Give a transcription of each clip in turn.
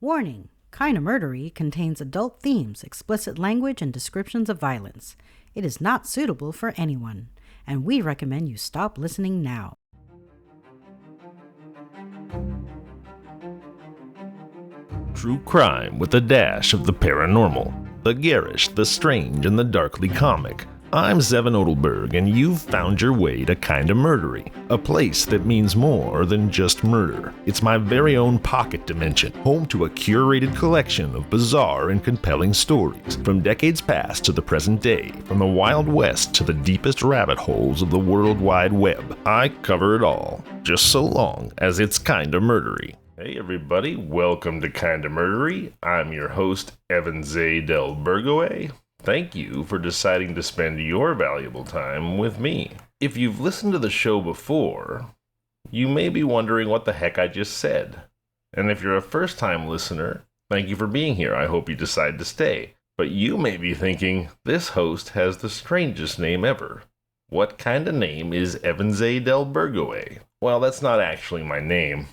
Warning! Kinda Murdery contains adult themes, explicit language, and descriptions of violence. It is not suitable for anyone, and we recommend you stop listening now. True crime with a dash of the paranormal, the garish, the strange, and the darkly comic. I'm Zevon Odelberg, and you've found your way to Kinda Murdery, a place that means more than just murder. It's my very own pocket dimension, home to a curated collection of bizarre and compelling stories, from decades past to the present day, from the Wild West to the deepest rabbit holes of the World Wide Web. I cover it all, just so long as it's Kinda Murdery. Hey everybody, welcome to Kinda Murdery. I'm your host, Zevon Odelberg. Thank you for deciding to spend your valuable time with me. If you've listened to the show before, you may be wondering what the heck I just said. And if you're a first-time listener, thank you for being here. I hope you decide to stay. But you may be thinking, this host has the strangest name ever. What kind of name is Zevon Odelberg? Well, that's not actually my name.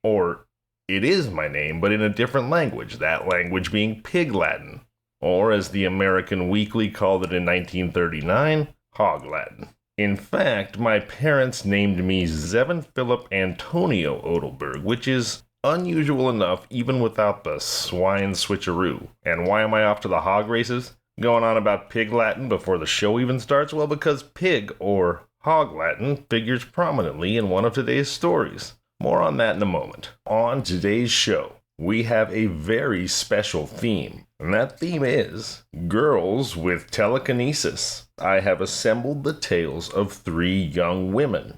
Or, it is my name, but in a different language, that language being Pig Latin. Or, as the American Weekly called it in 1939, Hog Latin. In fact, my parents named me Zevon Philip Antonio Odelberg, which is unusual enough even without the swine switcheroo. And why am I off to the hog races? Going on about Pig Latin before the show even starts? Well, because pig, or hog Latin, figures prominently in one of today's stories. More on that in a moment. On today's show, we have a very special theme, and that theme is girls with telekinesis. I have assembled the tales of 3 young women,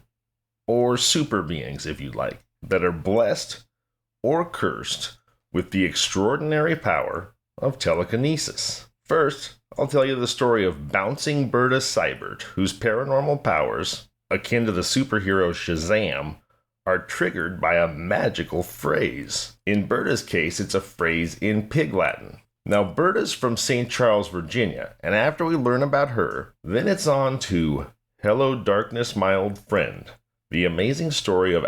or super beings if you like, that are blessed or cursed with the extraordinary power of telekinesis. First, I'll tell you the story of bouncing Berta Sybert, whose paranormal powers, akin to the superhero Shazam, are triggered by a magical phrase. In Berta's case, it's a phrase in Pig Latin. Now, Berta's from St. Charles, Virginia, and after we learn about her, then it's on to Hello Darkness, My Old Friend, the amazing story of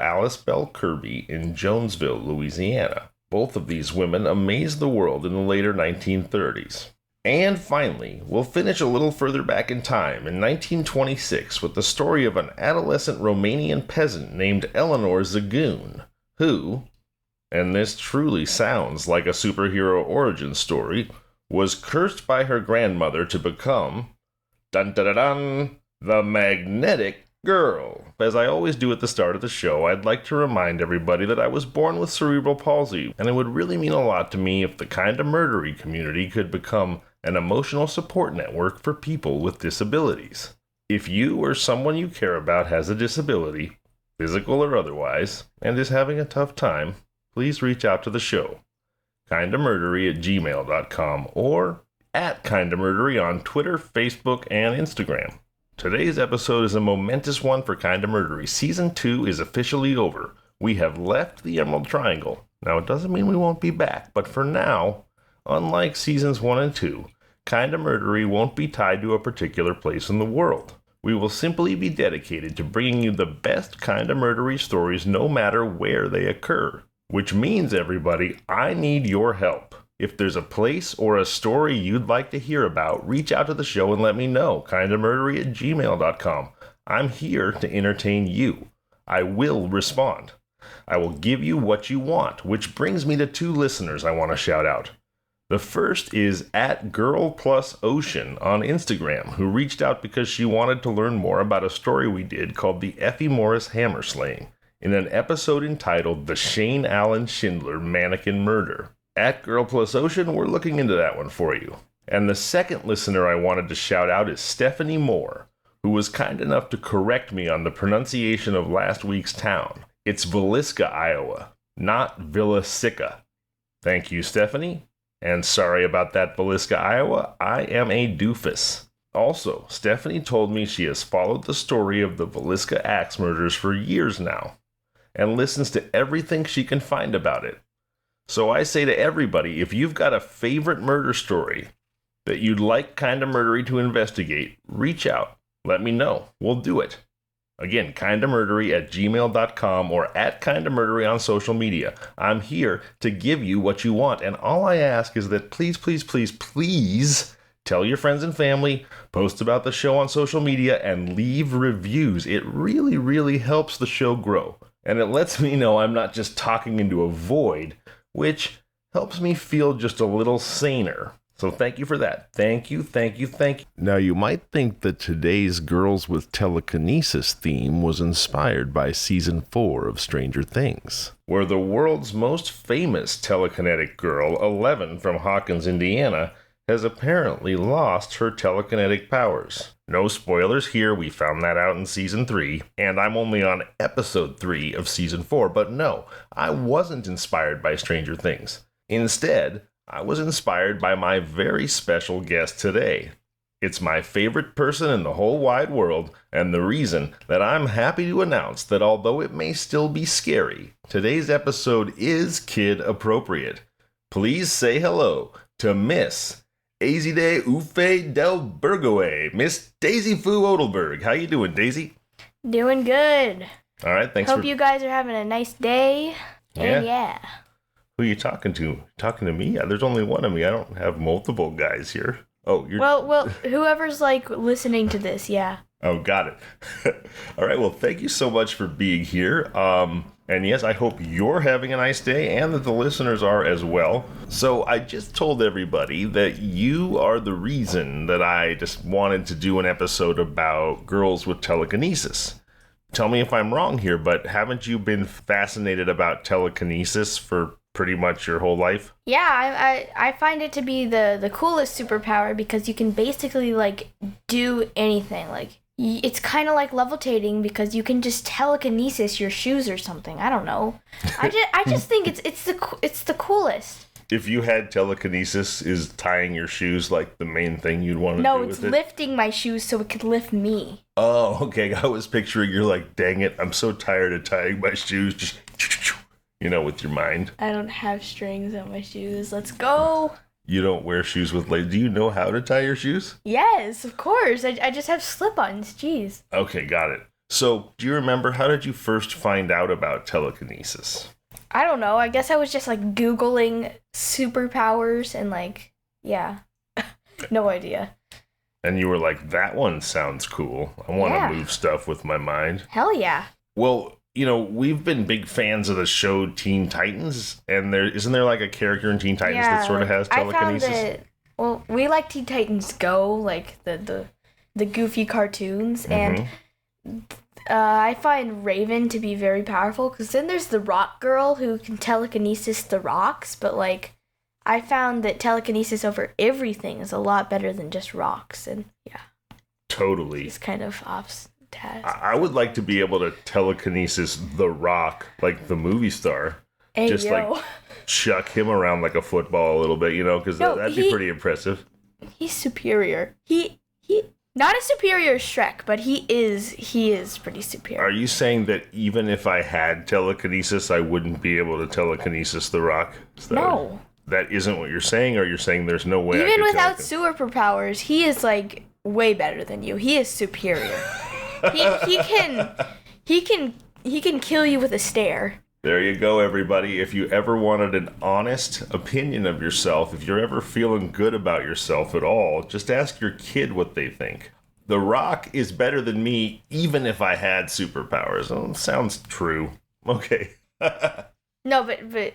Belle Kirby in Jonesville, Louisiana. Both of these women amazed the world in the later 1930s. And finally, we'll finish a little further back in time, in 1926, with the story of an adolescent Romanian peasant named Eleanor Zigun, who, and this truly sounds like a superhero origin story, was cursed by her grandmother to become, dun-dun-dun-dun, the Magnetic Girl. As I always do at the start of the show, I'd like to remind everybody that I was born with cerebral palsy, and it would really mean a lot to me if the Kinda Murdery community could become an emotional support network for people with disabilities. If you or someone you care about has a disability, physical or otherwise, and is having a tough time, please reach out to the show, kindamurdery@gmail.com, or at Kinda Murdery on Twitter, Facebook, and Instagram. Today's episode is a momentous one for Kinda Murdery. Season 2 is officially over. We have left the Emerald Triangle. Now, it doesn't mean we won't be back, but for now, unlike seasons 1 and 2, Kinda Murdery won't be tied to a particular place in the world. We will simply be dedicated to bringing you the best Kinda Murdery stories no matter where they occur. Which means, everybody, I need your help. If there's a place or a story you'd like to hear about, reach out to the show and let me know. kindamurdery@gmail.com. I'm here to entertain you. I will respond. I will give you what you want, which brings me to 2 listeners I want to shout out. The first is at GirlPlusOcean on Instagram, who reached out because she wanted to learn more about a story we did called the Effie Morris Hammer Slaying, in an episode entitled The Shane Allen Schindler Mannequin Murder. At GirlPlusOcean, we're looking into that one for you. And the second listener I wanted to shout out is Stephanie Moore, who was kind enough to correct me on the pronunciation of last week's town. It's Villisca, Iowa, not Villisca. Thank you, Stephanie. And sorry about that, Villisca, Iowa. I am a doofus. Also, Stephanie told me she has followed the story of the Villisca axe murders for years now, and listens to everything she can find about it. So I say to everybody, if you've got a favorite murder story that you'd like Kinda Murdery to investigate, reach out. Let me know. We'll do it. Again, kindamurdery@gmail.com or @kindamurdery on social media. I'm here to give you what you want, and all I ask is that please tell your friends and family, post about the show on social media, and leave reviews. It really helps the show grow, and it lets me know I'm not just talking into a void, which helps me feel just a little saner. So thank you for that. Thank you. Now you might think that today's Girls with Telekinesis theme was inspired by Season 4 of Stranger Things, where the world's most famous telekinetic girl, 11 from Hawkins, Indiana, has apparently lost her telekinetic powers. No spoilers here, we found that out in Season 3, and I'm only on Episode 3 of Season 4, but no, I wasn't inspired by Stranger Things. Instead, I was inspired by my very special guest today. It's my favorite person in the whole wide world, and the reason that I'm happy to announce that although it may still be scary, today's episode is kid appropriate. Please say hello to Miss Azide Ufe del Burgoe, Miss Daisy Fu Odelberg. How you doing, Daisy? Doing good. All right, thanks. Hope you guys are having a nice day. And yeah. Who are you talking to? Talking to me? Yeah, there's only one of me. I don't have multiple guys here. Oh, you're... Well, whoever's, listening to this, yeah. Oh, got it. All right, well, thank you so much for being here. And yes, I hope you're having a nice day and that the listeners are as well. So I just told everybody that you are the reason that I just wanted to do an episode about girls with telekinesis. Tell me if I'm wrong here, but haven't you been fascinated about telekinesis for pretty much your whole life? Yeah, I find it to be the coolest superpower because you can basically, do anything. It's kind of like levitating because you can just telekinesis your shoes or something. I don't know. I just think it's the coolest. If you had telekinesis, is tying your shoes the main thing you'd want to do with it? No, it's lifting my shoes so it could lift me. Oh, okay. I was picturing you're dang it, I'm so tired of tying my shoes. Just, with your mind. I don't have strings on my shoes. Let's go. You don't wear shoes with lace. Do you know how to tie your shoes? Yes, of course. I just have slip-ons. Jeez. Okay, got it. So, do you remember, how did you first find out about telekinesis? I don't know. I guess I was just Googling superpowers and yeah. No idea. And you were like, that one sounds cool. I want to move stuff with my mind. Hell yeah. Well, we've been big fans of the show Teen Titans, and isn't there a character in Teen Titans that sort of has telekinesis? I found we like Teen Titans Go, the goofy cartoons, and I find Raven to be very powerful, because then there's the Rock Girl who can telekinesis the rocks, but I found that telekinesis over everything is a lot better than just rocks, and yeah. Totally. It's kind of off. I would like to be able to telekinesis The Rock, the movie star. Hey, just chuck him around like a football a little bit, because that'd be pretty impressive. He's superior. He not as superior as Shrek, but he is pretty superior. Are you saying that even if I had telekinesis, I wouldn't be able to telekinesis The Rock? No. That isn't what you're saying, or you're saying there's no way even without superpowers, he is way better than you. He is superior. He can kill you with a stare. There you go, everybody. If you ever wanted an honest opinion of yourself, if you're ever feeling good about yourself at all, just ask your kid what they think. The Rock is better than me, even if I had superpowers. Oh, sounds true. Okay. No, but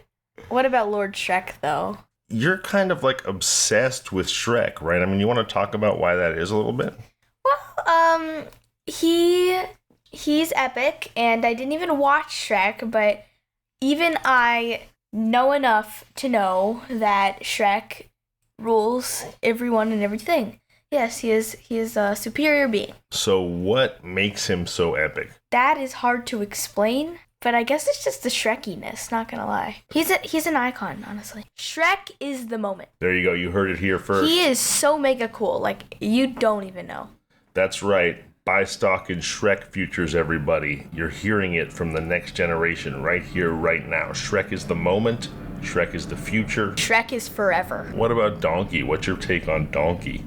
what about Lord Shrek, though? You're kind of obsessed with Shrek, right? I mean, you want to talk about why that is a little bit? Well, he's epic, and I didn't even watch Shrek, but even I know enough to know that Shrek rules everyone and everything. Yes, he is a superior being. So what makes him so epic? That is hard to explain, but I guess it's just the Shrekiness, not gonna lie. He's an icon, honestly. Shrek is the moment. There you go, you heard it here first. He is so mega cool, you don't even know. That's right. Buy stock in Shrek futures, everybody. You're hearing it from the next generation right here, right now. Shrek is the moment. Shrek is the future. Shrek is forever. What about Donkey? What's your take on Donkey?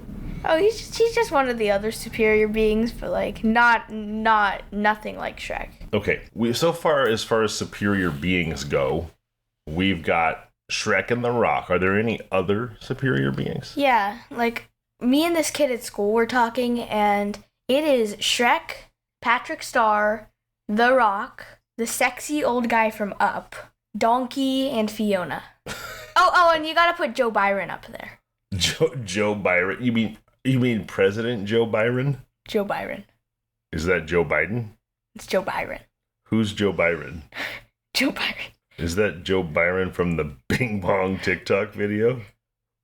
Oh, he's just one of the other superior beings, but like nothing like Shrek. Okay, so far as superior beings go, we've got Shrek and the Rock. Are there any other superior beings? Yeah, like me and this kid at school were talking, and it is Shrek, Patrick Star, the Rock, the sexy old guy from Up, Donkey, and Fiona. Oh, and you gotta put Joe Byron up there. Joe Byron? You mean President Joe Byron? Joe Byron. Is that Joe Biden? It's Joe Byron. Who's Joe Byron? Joe Byron. Is that Joe Byron from the Bing Bong TikTok video?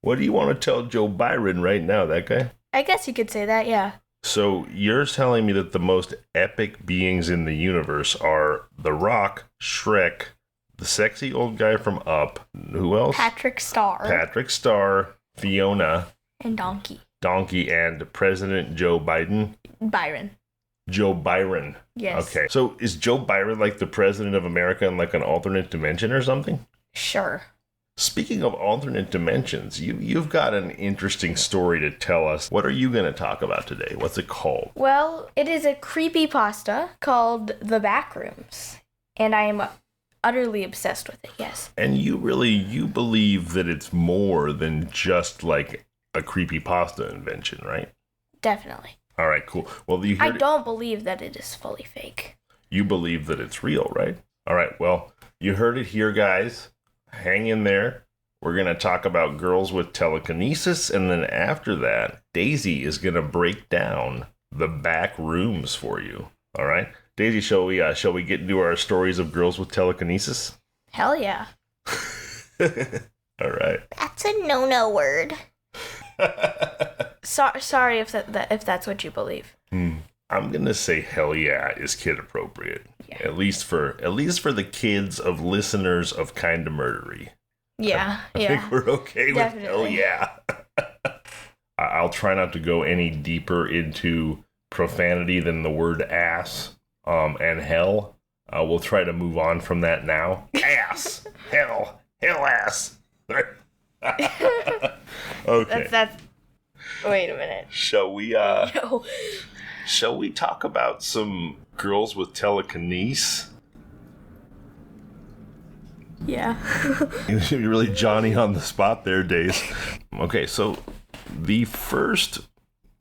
What do you want to tell Joe Byron right now, that guy? I guess you could say that, yeah. So you're telling me that the most epic beings in the universe are The Rock, Shrek, the sexy old guy from Up, who else? Patrick Star, Fiona, and Donkey, and President Joe Biden? Byron. Joe Byron. Yes. Okay. So is Joe Byron like the president of America in like an alternate dimension or something? Sure. Speaking of alternate dimensions, you've got an interesting story to tell us. What are you going to talk about today? What's it called? Well, it is a creepypasta called The Backrooms, and I am utterly obsessed with it, yes. And you believe that it's more than just like a creepypasta invention, right? Definitely. All right, cool. Well, I don't believe that it is fully fake. You believe that it's real, right? All right, well, you heard it here, guys. Hang in there. We're going to talk about girls with telekinesis, and then after that, Daisy is going to break down the back rooms for you. All right? Daisy, shall we get into our stories of girls with telekinesis? Hell yeah. All right. That's a no-no word. Sorry if that's what you believe. I'm gonna say hell yeah is kid appropriate. Yeah. At least for the kids of listeners of Kinda Murdery. Yeah, I think we're okay Definitely. with hell yeah. I'll try not to go any deeper into profanity than the word ass and hell. We'll try to move on from that now. Ass, hell ass. Okay. That's. Wait a minute. Shall we? No. Shall we talk about some girls with telekinesis? Yeah. You're really Johnny on the spot there, Days. Okay, so the first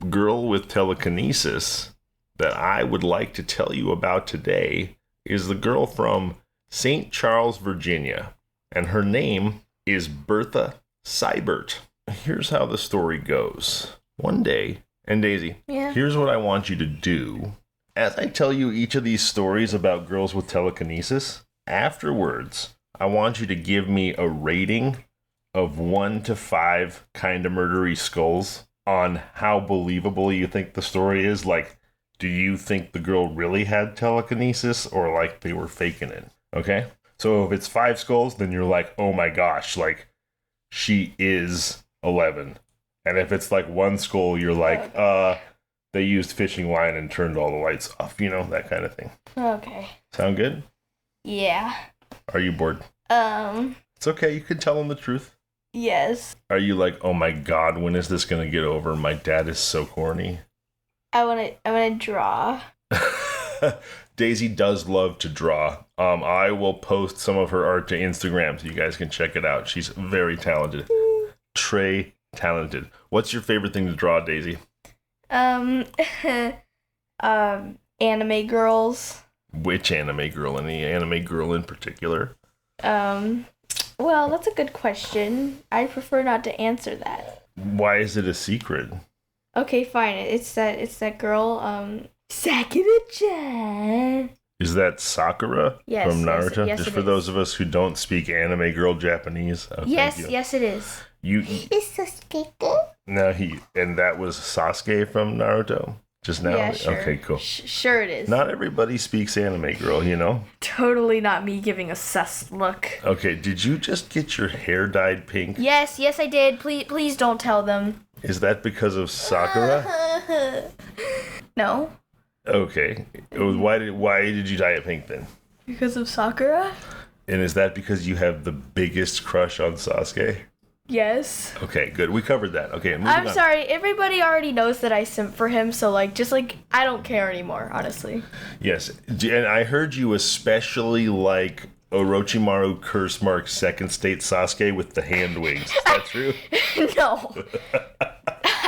girl with telekinesis that I would like to tell you about today is the girl from St. Charles, Virginia, and her name is Berta Sybert. Here's how the story goes. One day, and Daisy, Here's what I want you to do. As I tell you each of these stories about girls with telekinesis, afterwards, I want you to give me a rating of 1 to 5 Kinda Murdery skulls on how believable you think the story is. Like, do you think the girl really had telekinesis or like they were faking it? Okay? So if it's 5 skulls, then you're like, oh my gosh, like she is 11. And if it's like 1 skull, you're like, they used fishing line and turned all the lights off, that kind of thing. Okay. Sound good? Yeah. Are you bored? It's okay, you can tell them the truth. Yes. Are you like, oh my god, when is this gonna get over? My dad is so corny. I wanna draw. Daisy does love to draw. I will post some of her art to Instagram so you guys can check it out. She's very talented. Trey talented. What's your favorite thing to draw, Daisy? Anime girls. Which anime girl? Any anime girl in particular? Well, that's a good question. I prefer not to answer that. Why is it a secret? Okay, fine. It's that girl, Sakura-chan. Is that Sakura from Naruto? Yes, Just it for is. those of us who don't speak anime girl Japanese. Oh, Yes, it is. Is Sasuke? No, and that was Sasuke from Naruto? Just now? Yeah, sure. Okay, cool. Sure it is. Not everybody speaks anime girl, Totally not me giving a sus look. Okay, did you just get your hair dyed pink? Yes, I did. Please don't tell them. Is that because of Sakura? No. Okay. Why did you dye it pink then? Because of Sakura? And is that because you have the biggest crush on Sasuke? Yes. Okay, good. We covered that. Okay, moving I'm on. sorry. Everybody already knows that I simp for him, so I don't care anymore, honestly. Yes, and I heard you especially like Orochimaru Curse Mark Second State Sasuke with the hand wings. Is that true? No.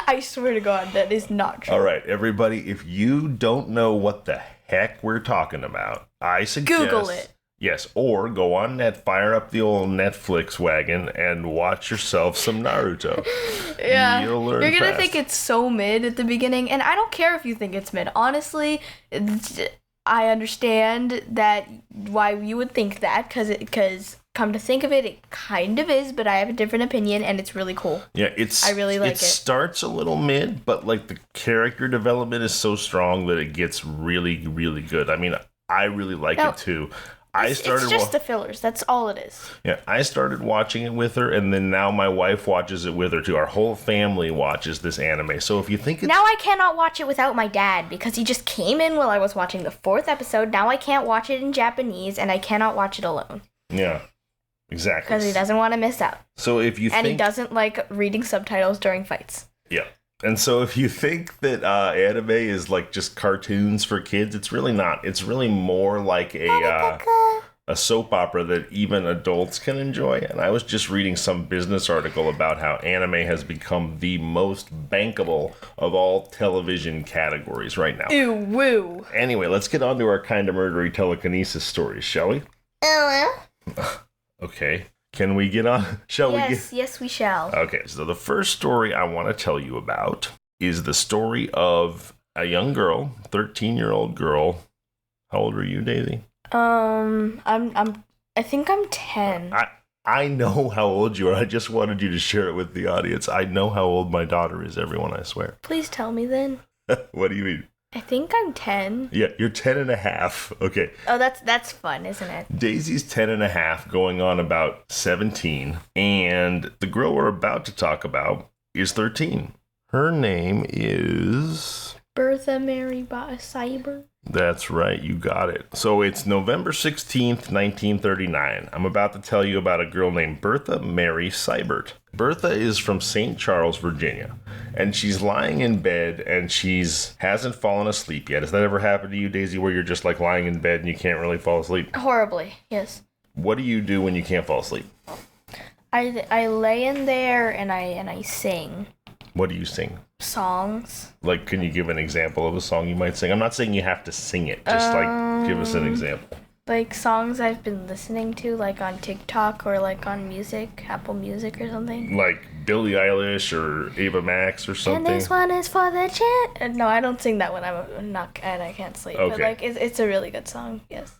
I swear to God, that is not true. All right, everybody, if you don't know what the heck we're talking about, I suggest... Google it. Yes, or go on fire up the old Netflix wagon and watch yourself some Naruto. Yeah. You'll learn You're gonna fast. think it's so mid at the beginning, and I don't care if you think it's mid. Honestly, I understand that why you would think that, because come to think of it, it kind of is, but I have a different opinion, and it's really cool. Yeah, I really like it. It starts a little mid, but like the character development is so strong that it gets really, really good. I mean, I really like it too. It's just the fillers. That's all it is. Yeah, I started watching it with her, and then now my wife watches it with her too. Our whole family watches this anime. So if you think it's... Now I cannot watch it without my dad, because he just came in while I was watching the 4th episode. Now I can't watch it in Japanese, and I cannot watch it alone. Yeah, exactly. Because he doesn't want to miss out. So if you And he doesn't like reading subtitles during fights. Yeah. And so if you think that anime is like just cartoons for kids, it's really not. It's really more like a soap opera that even adults can enjoy. And I was just reading some business article about how anime has become the most bankable of all television categories right now. Ew, woo. Anyway, let's get on to our Kinda Murdery telekinesis stories, shall we? Okay. Can we get on? Yes, we shall. Okay, so the first story I want to tell you about is the story of a young girl, 13-year-old girl. How old are you, Daisy? I think I'm 10. I know how old you are. I just wanted you to share it with the audience. I know how old my daughter is, everyone, I swear. Please tell me then. What do you mean? I think I'm 10. Yeah, you're 10 and a half. Okay. Oh, that's fun, isn't it? Daisy's 10 and a half, going on about 17. And the girl we're about to talk about is 13. Her name is... Berta Sybert. That's right, you got it. So it's November 16th, 1939. I'm about to tell you about a girl named Berta Mary Sybert. Bertha is from St. Charles, Virginia, and she's lying in bed and hasn't fallen asleep yet. Has that ever happened to you, Daisy, where you're just like lying in bed and you can't really fall asleep? Horribly, yes. What do you do when you can't fall asleep? I lay in there and I sing. What do you sing? Songs. Like, can you give an example of a song you might sing? I'm not saying you have to sing it. Just, give us an example. Like, songs I've been listening to, like, on TikTok or, like, on music, Apple Music or something. Like Billie Eilish or Ava Max or something? And this one is for the chat. No, I don't sing that when I'm not, and I can't sleep. Okay. But, like, it's a really good song, yes.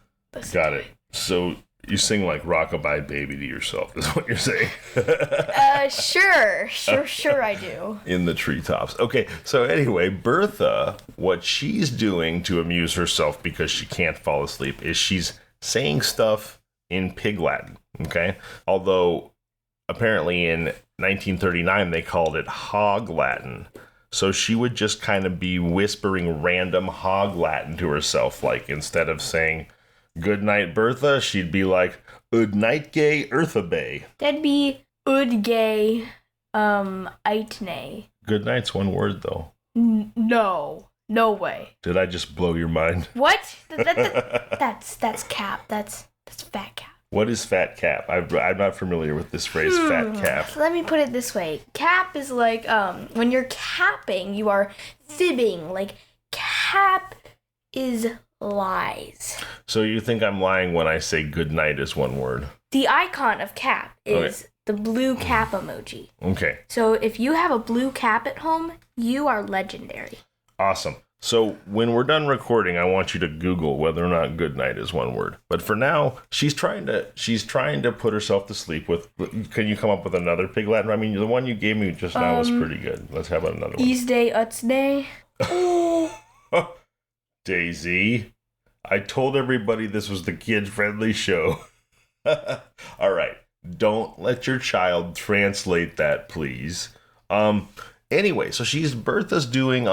Got it. So... you sing like Rockabye Baby to yourself, is what you're saying. Sure I do. In the treetops. Okay, so anyway, Bertha, what she's doing to amuse herself because she can't fall asleep is she's saying stuff in Pig Latin, okay? Although, apparently in 1939, they called it Hog Latin. So she would just kind of be whispering random Hog Latin to herself, like instead of saying... "Good night, Bertha," she'd be like, "Ud night gay Eartha Bay." That'd be Udgay, Eitne. Good night's one word, though. No way. Did I just blow your mind? What? That's cap. That's fat cap. What is fat cap? I'm not familiar with this phrase, fat cap. Let me put it this way. Cap is like, when you're capping, you are fibbing. Like, cap is... lies. So you think I'm lying when I say good night is one word? The icon of cap is the blue cap emoji. Okay. So if you have a blue cap at home, you are legendary. Awesome. So when we're done recording, I want you to Google whether or not good night is one word. But for now, she's trying to put herself to sleep with... Can you come up with another Pig Latin? I mean, the one you gave me just now was pretty good. Let's have another one. Ease day, uts day. Daisy, I told everybody this was the kid-friendly show. All right. Don't let your child translate that, please. Anyway, so Bertha's doing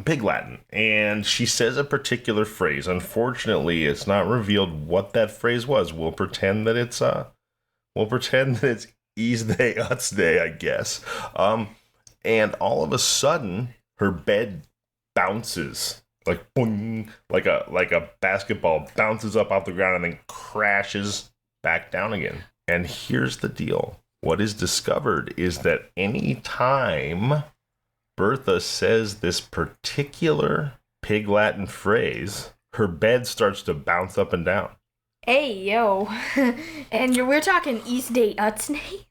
Pig Latin, and she says a particular phrase. Unfortunately, it's not revealed what that phrase was. We'll pretend that it's Easday, Utsday, I guess. And all of a sudden, her bed bounces. Like, boing, like a basketball bounces up off the ground and then crashes back down again. And here's the deal. What is discovered is that any time Bertha says this particular Pig Latin phrase, her bed starts to bounce up and down. Hey, yo. And we're talking East Day Utsney?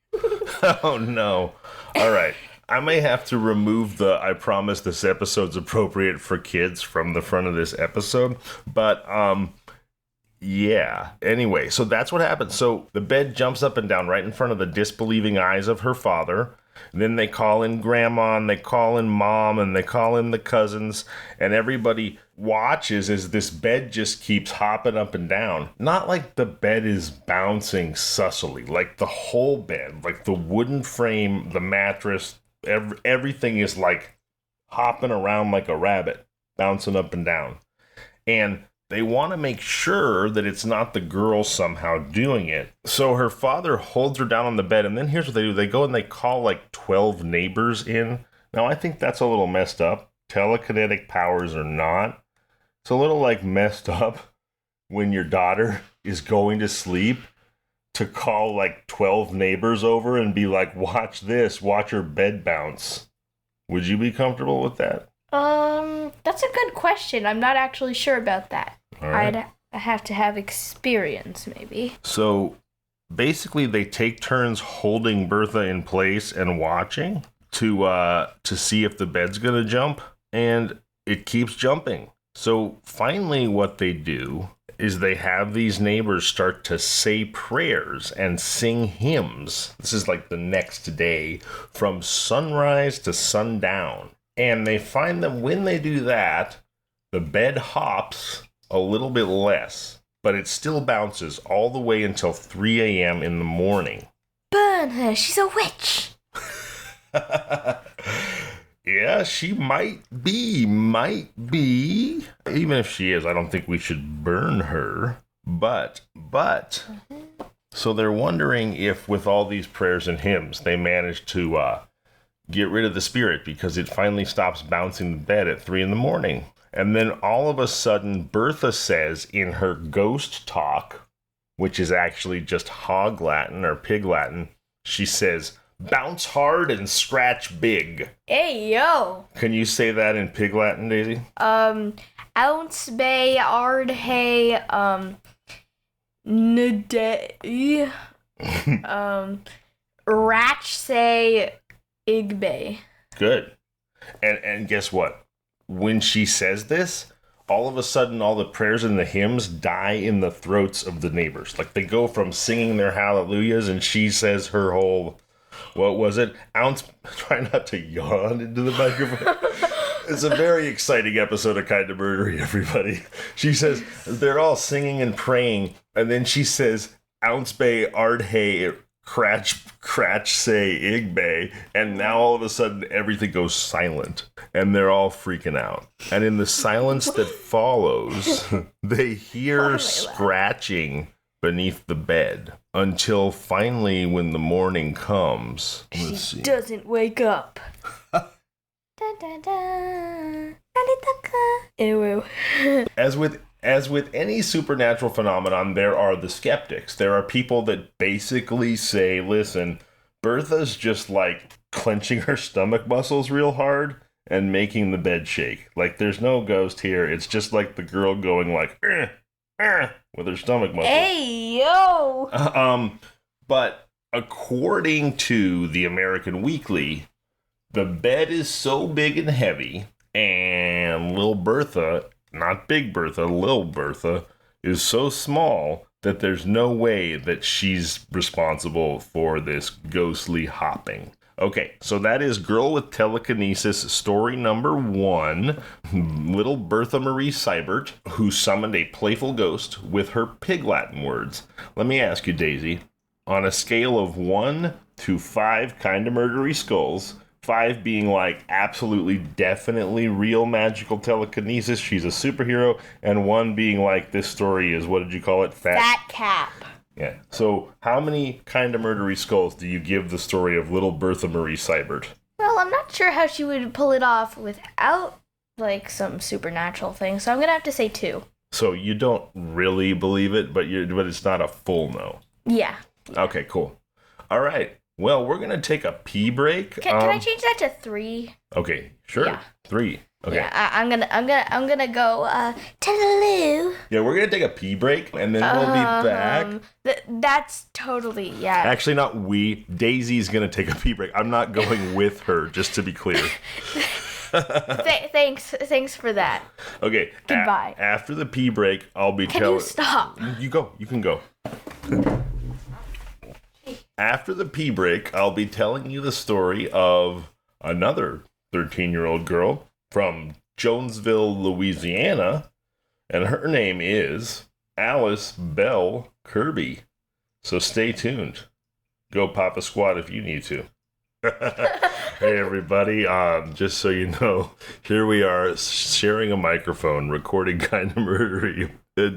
Oh, no. All right. I may have to remove the "I promise this episode's appropriate for kids" from the front of this episode. But, yeah. Anyway, so that's what happens. So the bed jumps up and down right in front of the disbelieving eyes of her father. And then they call in Grandma, and they call in Mom, and they call in the cousins. And everybody watches as this bed just keeps hopping up and down. Not like the bed is bouncing sussily. Like the whole bed, like the wooden frame, the mattress, everything is like hopping around like a rabbit, bouncing up and down. And they want to make sure that it's not the girl somehow doing it. So her father holds her down on the bed, and then here's what they do. They go and they call like 12 neighbors in. Now, I think that's a little messed up. Telekinetic powers or not. It's a little like messed up when your daughter is going to sleep to call like 12 neighbors over and be like, watch this, watch her bed bounce. Would you be comfortable with that? That's a good question. I'm not actually sure about that. All right. I'd have to have experience, maybe. So basically they take turns holding Bertha in place and watching to see if the bed's gonna jump, and it keeps jumping. So finally what they do is they have these neighbors start to say prayers and sing hymns. This is like the next day from sunrise to sundown. And they find that when they do that, the bed hops a little bit less, but it still bounces all the way until 3 a.m. in the morning. Burn her, she's a witch. Yeah, she might be. Even if she is, I don't think we should burn her. But, so they're wondering if with all these prayers and hymns, they managed to get rid of the spirit because it finally stops bouncing the bed at 3 in the morning. And then all of a sudden, Bertha says in her ghost talk, which is actually just hog Latin or pig Latin, she says, "Bounce hard and scratch big." Hey, yo. Can you say that in pig Latin, Daisy? Ounce bay ard hay, nade, ratch say igbay. Good. And guess what? When she says this, all of a sudden all the prayers and the hymns die in the throats of the neighbors. Like they go from singing their hallelujahs and she says her whole, what was it? Try not to yawn into the microphone. It's a very exciting episode of Kinda Murdery, everybody. She says, they're all singing and praying, and then she says, "Ounce bay ard hay cratch say igbay," and now all of a sudden everything goes silent, and they're all freaking out. And in the silence that follows, they hear scratching beneath the bed until finally when the morning comes, She doesn't wake up. Ew. As with any supernatural phenomenon, there are the skeptics. There are people that basically say, listen, Bertha's just like clenching her stomach muscles real hard and making the bed shake. Like there's no ghost here. It's just like the girl going like, with her stomach muscles. Hey, yo! But according to the American Weekly, the bed is so big and heavy, and Lil Bertha, not Big Bertha, Lil Bertha, is so small that there's no way that she's responsible for this ghostly hopping. Okay, so that is Girl with Telekinesis story number 1, little Bertha Marie Sybert, who summoned a playful ghost with her pig Latin words. Let me ask you, Daisy, on a scale of 1 to 5 Kinda Murdery skulls, 5 being like absolutely definitely real magical telekinesis, she's a superhero, and 1 being like this story is, what did you call it? Fat cap. Yeah. So how many Kinda Murdery skulls do you give the story of little Bertha Marie Sybert? Well, I'm not sure how she would pull it off without, like, some supernatural thing, so I'm gonna have to say 2. So you don't really believe it, but it's not a full no. Yeah. Okay, cool. All right. Well, we're gonna take a pee break. Can I change that to 3? Okay, sure. Yeah. 3. Okay. Yeah, I'm gonna go toodaloo. Yeah, we're gonna take a pee break, and then we'll be back. That's totally, yeah. Actually, not we. Daisy's gonna take a pee break. I'm not going with her, just to be clear. Thanks for that. Okay. Goodbye. After the pee break, I'll be Can you stop? You go. You can go. After the pee break, I'll be telling you the story of another 13-year-old girl from Jonesville, Louisiana, and her name is Alice Belle Kirby. So stay tuned. Go pop a squat if you need to. Hey everybody, just so you know, here we are sharing a microphone, recording Kinda Murdery.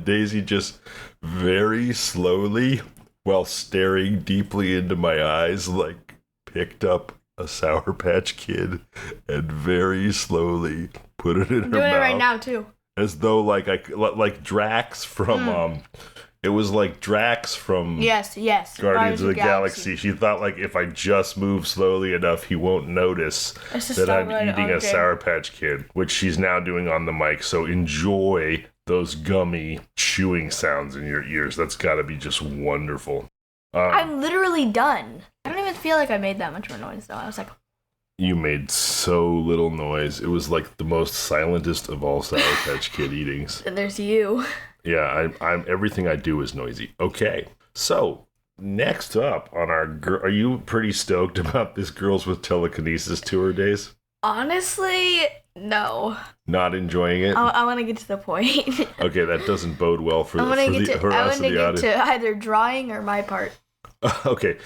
Daisy just very slowly, while staring deeply into my eyes, like picked up a Sour Patch Kid and very slowly put it in her mouth. Doing it right now too. As though like Drax from it was like Drax from Yes. Guardians of the Galaxy. She thought like if I just move slowly enough, he won't notice that I'm eating a Sour Patch Kid, which she's now doing on the mic. So enjoy those gummy chewing sounds in your ears. That's got to be just wonderful. I'm literally done. I don't even feel like I made that much more noise though. I was like, you made so little noise. It was like the most silentest of all Sour Patch Kid eatings. and there's you. Yeah, I'm everything I do is noisy. Okay, so next up on our are you pretty stoked about this Girls with Telekinesis tour days? Honestly, no. Not enjoying it? I want to get to the point. Okay, that doesn't bode well for I want to get audience. to either drawing or my part. Okay,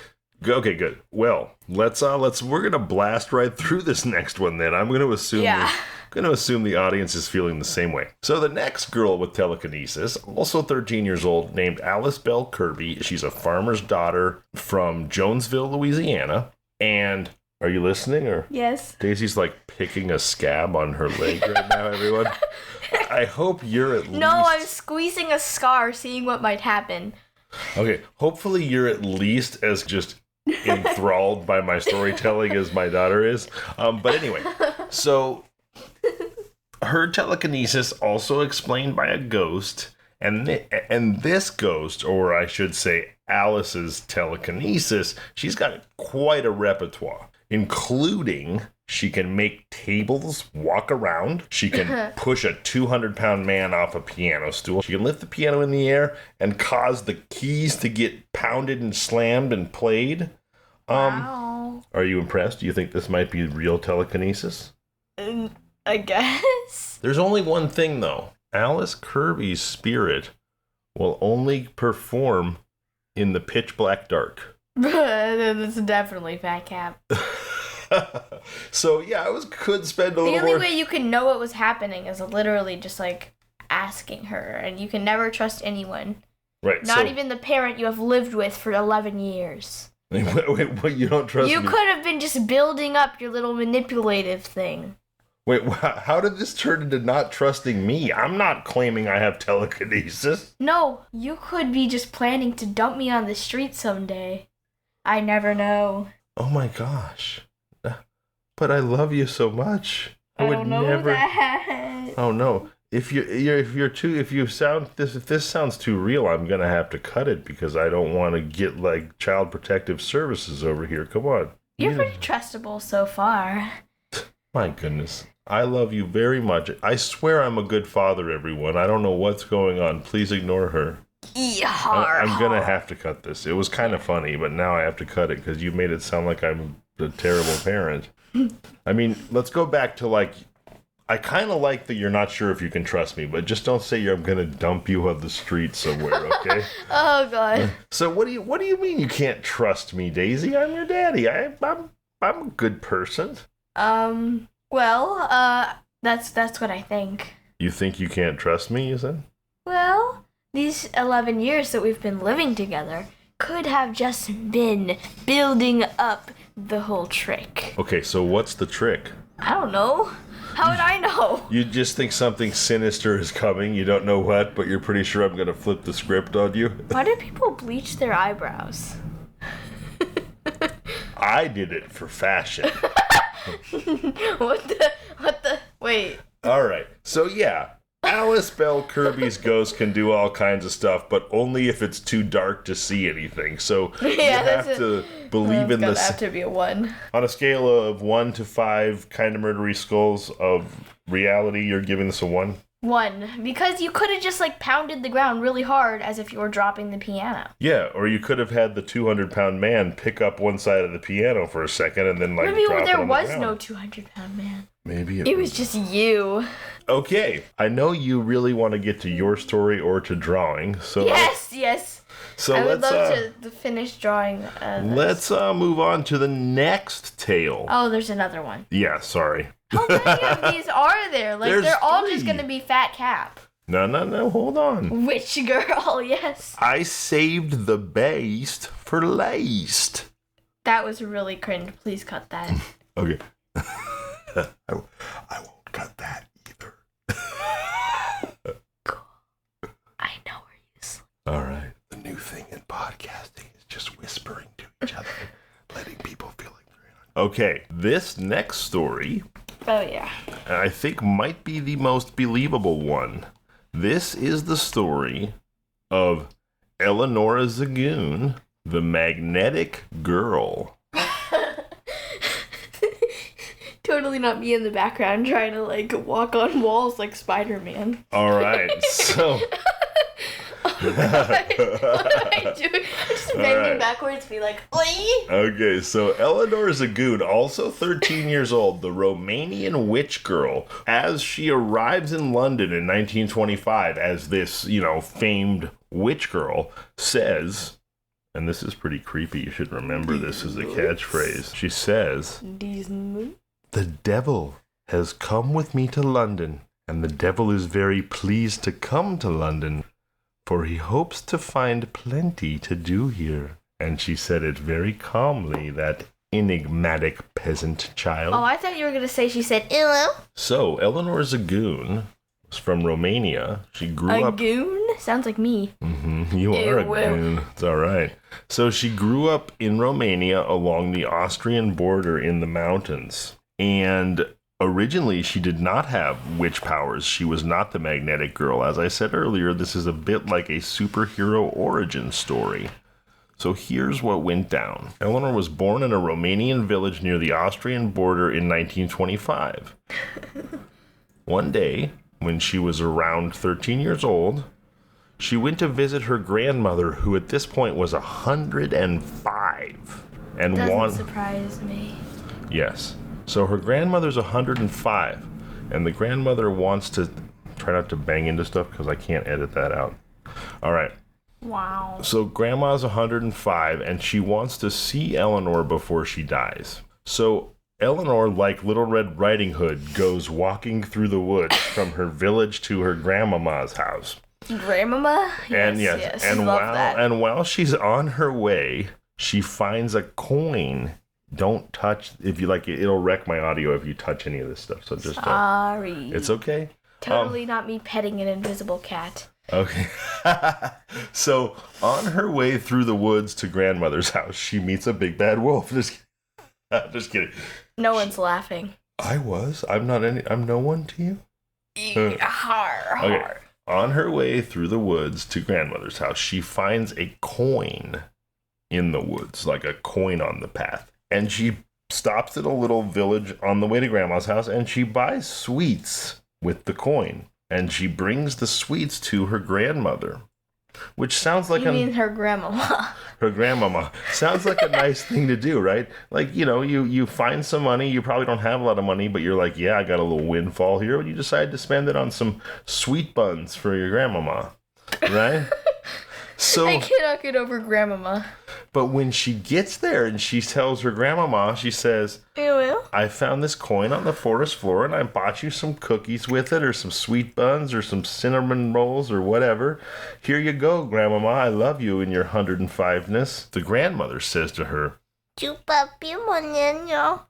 good. Well, we're gonna blast right through this next one. Then I'm gonna assume. Yeah. Going to assume the audience is feeling the same way. So the next girl with telekinesis, also 13 years old, named Alice Belle Kirby. She's a farmer's daughter from Jonesville, Louisiana. And are you listening? Or Yes. Daisy's like picking a scab on her leg right now, everyone. I hope you're at least... No, I'm squeezing a scar, seeing what might happen. Okay, hopefully you're at least as just enthralled by my storytelling as my daughter is. But anyway, so... her telekinesis also explained by a ghost, and this ghost, or I should say Alice's telekinesis, she's got quite a repertoire, including she can make tables walk around, she can push a 200-pound man off a piano stool, she can lift the piano in the air and cause the keys to get pounded and slammed and played. Wow. Are you impressed? Do you think this might be real telekinesis? I guess. There's only one thing, though. Alice Kirby's spirit will only perform in the pitch black dark. That's definitely fat cap. So, yeah, could spend a little more... The only way you can know what was happening is literally just, like, asking her. And you can never trust anyone. Right. Not even the parent you have lived with for 11 years. Wait, you don't trust me? You could have been just building up your little manipulative thing. Wait, how did this turn into not trusting me? I'm not claiming I have telekinesis. No, you could be just planning to dump me on the street someday. I never know. Oh my gosh. But I love you so much. I don't know that. Oh no. If this sounds too real, I'm gonna have to cut it because I don't want to get like Child Protective Services over here. Come on. You're pretty trustable so far. My goodness. I love you very much. I swear I'm a good father, everyone. I don't know what's going on. Please ignore her. I'm going to have to cut this. It was kind of funny, but now I have to cut it because you made it sound like I'm a terrible parent. I mean, let's go back to like, I kind of like that you're not sure if you can trust me, but just don't say I'm going to dump you on the street somewhere, okay? Oh, God. So what do you mean you can't trust me, Daisy? I'm your daddy. I'm a good person. Well, that's what I think. You think you can't trust me, you said? Well, these 11 years that we've been living together could have just been building up the whole trick. Okay, so what's the trick? I don't know. How would I know? You just think something sinister is coming. You don't know what, but you're pretty sure I'm going to flip the script on you. Why do people bleach their eyebrows? I did it for fashion. What the? Wait. All right. So, yeah. Alice Belle Kirby's ghost can do all kinds of stuff, but only if it's too dark to see anything. So you have to believe in this. Have to be a 1. On a scale of 1 to 5 Kinda Murdery skulls of reality, you're giving this a 1? 1, because you could have just like pounded the ground really hard as if you were dropping the piano. Yeah, or you could have had the 200-pound man pick up one side of the piano for a second and then like Maybe drop it there on was the no ground. 200-pound man. Maybe It was just you. Okay, I know you really want to get to your story or to drawing, so Yes. So I would let's love to finish drawing. let's move on to the next tale. Oh, there's another one. Yeah, sorry. How many of these are there? Like There's they're all 3. just gonna be Fat Cap. No, hold on. Witch Girl, yes. I saved the best for last. That was really cringe. Please cut that. Okay. I won't cut that either. I know where you sleep. All right. The new thing in podcasting is just whispering to each other, letting people feel like they're in on. Okay, this next story, Oh yeah. I think might be the most believable one. This is the story of Eleanor Zigun, the magnetic girl. Totally not me in the background trying to like walk on walls like Spider-Man. All right, so. What do I do? I'm just bending right. backwards, be like, oi! Okay, so Eleanor Zigun, also 13 years old, the Romanian Witch Girl, as she arrives in London in 1925 as this, famed witch girl, says, and this is pretty creepy, you should remember this as a catchphrase. She says, "The devil has come with me to London, and the devil is very pleased to come to London, for he hopes to find plenty to do here." And she said it very calmly, that enigmatic peasant child. Oh, I thought you were gonna say she said, "Hello." So, Eleanor Zigun was from Romania. She grew A up... goon? Sounds like me. You are a Ew. goon. It's all right. So she grew up in Romania along the Austrian border in the mountains. And originally, she did not have witch powers. She was not the magnetic girl. As I said earlier, this is a bit like a superhero origin story. So here's what went down. Eleanor was born in a Romanian village near the Austrian border in 1925. One day, when she was around 13 years old, she went to visit her grandmother, who at this point was 105. And Doesn't surprise me. Yes. So her grandmother's 105, and the grandmother wants to try not to bang into stuff because I can't edit that out. All right. Wow. So grandma's 105, and she wants to see Eleanor before she dies. So Eleanor, like Little Red Riding Hood, goes walking through the woods from her village to her grandmama's house. Grandmama? And yes, and while she's on her way, she finds a coin. Don't touch, if you like, it'll wreck my audio if you touch any of this stuff. So just Sorry. It's okay. Totally not me petting an invisible cat. Okay. So on her way through the woods to grandmother's house, she meets a big bad wolf. Just kidding. No one's laughing. I'm no one to you. Har. Okay. On her way through the woods to grandmother's house, she finds a coin in the woods, like a coin on the path. And she stops at a little village on the way to grandma's house, and she buys sweets with the coin. And she brings the sweets to her grandmother, which sounds like You mean her grandmama? her grandmama. Sounds like a nice thing to do, right? Like, you find some money. You probably don't have a lot of money, but you're like, yeah, I got a little windfall here. And you decide to spend it on some sweet buns for your grandmama, right? So I cannot get over grandmama. But when she gets there and she tells her grandmama, she says, You will? I found this coin on the forest floor and I bought you some cookies with it or some sweet buns or some cinnamon rolls or whatever. Here you go, Grandmama. I love you in your 105-ness. The grandmother says to her, Chupapi mo niño.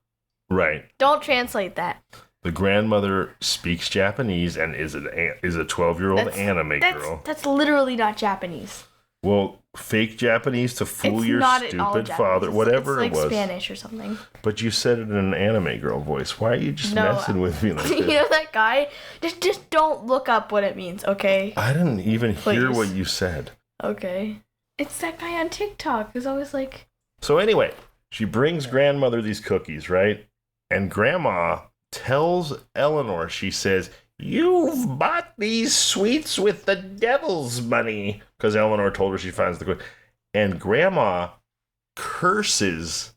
right. Don't translate that. The grandmother speaks Japanese and is a 12-year-old anime girl. That's literally not Japanese. Well, fake Japanese to fool It's your not at all stupid Japanese. father, whatever it's like it was. Spanish or something. But you said it in an anime girl voice. Why are you just messing with me like You this? know that guy? Just don't look up what it means, okay? I didn't even hear Please. what you said. Okay. It's that guy on TikTok who's always like... So anyway, she brings grandmother these cookies, right? And grandma tells Eleanor, she says, "You've bought these sweets with the devil's money." Because Eleanor told her she finds the cookie. And grandma curses